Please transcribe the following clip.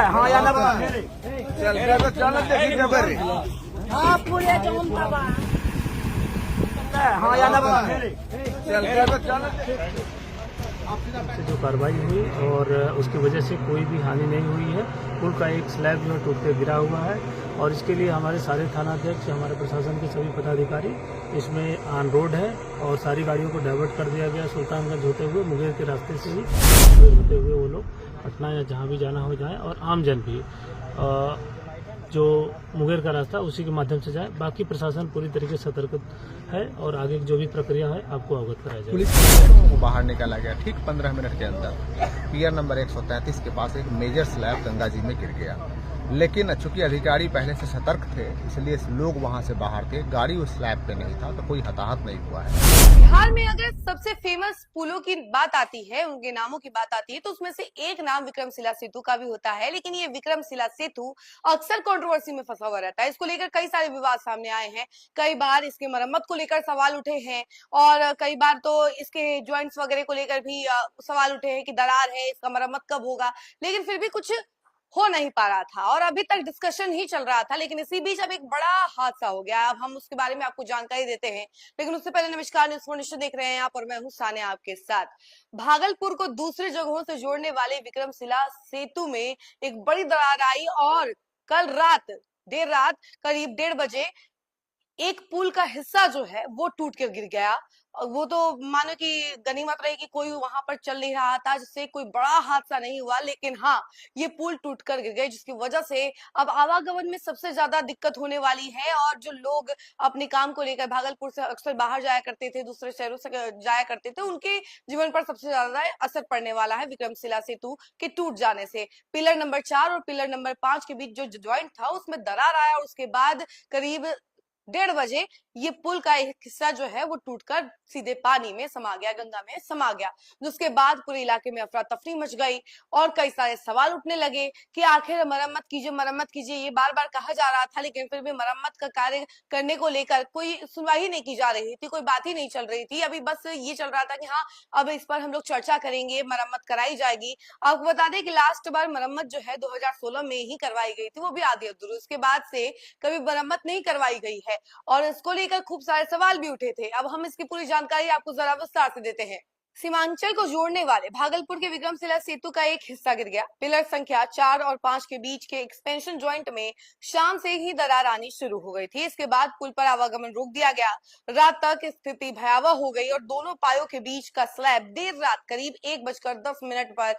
हाँ या ना चल कर चल देखी खबर हाँ पूरे हाँ या ना चल कर चल से जो कार्रवाई हुई और उसकी वजह से कोई भी हानि नहीं हुई है। पुल का एक स्लैब जो टूट के गिरा हुआ है और इसके लिए हमारे सारे थानाध्यक्ष, हमारे प्रशासन के सभी पदाधिकारी इसमें ऑन रोड है और सारी गाड़ियों को डाइवर्ट कर दिया गया। सुल्तानगंज होते हुए मुंगेर के रास्ते से ही होते हुए वो लोग पटना या जहाँ भी जाना हो जाए और आमजन भी जो मुंगेर का रास्ता उसी के माध्यम से जाए। बाकी प्रशासन पूरी तरीके से सतर्क है और आगे की जो भी प्रक्रिया है आपको अवगत कराया जाएगा। पुलिस को बाहर निकाला गया। ठीक 15 मिनट के अंदर पियर नंबर 133 के पास एक मेजर स्लैब गंगा जी में गिर गया, लेकिन चूंकि अधिकारी पहले से सतर्क थे इसलिए लोग वहां से बाहर थे। गाड़ी उस स्लैब पे नहीं था तो कोई हताहत नहीं हुआ है। बिहार में अगर सबसे फेमस पुलों की बात आती है, उनके नामों की बात आती है, तो उसमें से एक नाम विक्रमशिला सेतु का भी होता है। लेकिन ये विक्रमशिला सेतु अक्सर कंट्रोवर्सी में फंसा हुआ रहता है। इसको लेकर कई सारे विवाद सामने आए हैं। कई बार इसके मरम्मत को लेकर सवाल उठे हैं और कई बार तो इसके जॉइंट्स वगैरह को लेकर भी सवाल उठे हैं कि दरार है, इसका मरम्मत कब होगा। लेकिन फिर भी कुछ हो नहीं पा रहा था और अभी तक डिस्कशन ही चल रहा था। लेकिन इसी बीच अब एक बड़ा हादसा हो गया। अब हम उसके बारे में आपको जानकारी देते हैं, लेकिन उससे पहले नमस्कार, न्यूज़ फॉर नेशन देख रहे हैं आप और मैं हूं सानिया आपके साथ। भागलपुर को दूसरी जगहों से जोड़ने वाले विक्रमशिला सेतु में एक बड़ी दरार आई और कल रात देर रात करीब 1:30 बजे एक पुल का हिस्सा जो है वो टूट कर गिर गया। वो तो मानो कि गनीमत रही कि कोई वहां पर चल नहीं रहा था, जिससे कोई बड़ा हादसा नहीं हुआ। लेकिन हाँ, ये पुल टूट कर गिर गए, जिसकी वजह से अब आवागमन में सबसे ज्यादा दिक्कत होने वाली है। और जो लोग अपने काम को लेकर भागलपुर से अक्सर बाहर जाया करते थे, दूसरे शहरों से जाया करते थे, उनके जीवन पर सबसे ज्यादा असर पड़ने वाला है विक्रमशिला सेतु के टूट जाने से। पिलर नंबर 4 और पिलर नंबर 5 के बीच जो ज्वाइंट था उसमें दरार आया और उसके बाद करीब 1:30 बजे ये पुल का एक हिस्सा जो है वो टूटकर सीधे पानी में समा गया, गंगा में समा गया। जिसके बाद पूरे इलाके में अफरा तफरी मच गई और कई सारे सवाल उठने लगे कि आखिर मरम्मत कीजिए। ये बार बार कहा जा रहा था, लेकिन फिर भी मरम्मत का कार्य करने को लेकर कोई सुनवाई नहीं की जा रही थी, कोई बात ही नहीं चल रही थी। अभी बस ये चल रहा था कि हाँ, अब इस पर हम लोग चर्चा करेंगे, मरम्मत कराई जाएगी। आपको बता दें कि लास्ट बार मरम्मत जो है 2016 में ही करवाई गई थी, वो भी आधी अधूरी। उसके बाद से कभी मरम्मत नहीं करवाई गई है और इसको लेकर खूब सारे सवाल भी उठे थे। अब हम इसकी पूरी जानकारी आपको जरा विस्तार से देते हैं। सीमांचल को जोड़ने वाले भागलपुर के विक्रमशिला सेतु का एक हिस्सा गिर गया। पिलर संख्या 4 और 5 के बीच के एक्सपेंशन जॉइंट में शाम से ही दरार आनी शुरू हो गई थी। इसके बाद पुल पर आवागमन रोक दिया गया। रात तक स्थिति भयावह हो गई और दोनों पायों के बीच का स्लैब देर रात करीब 1:10 पर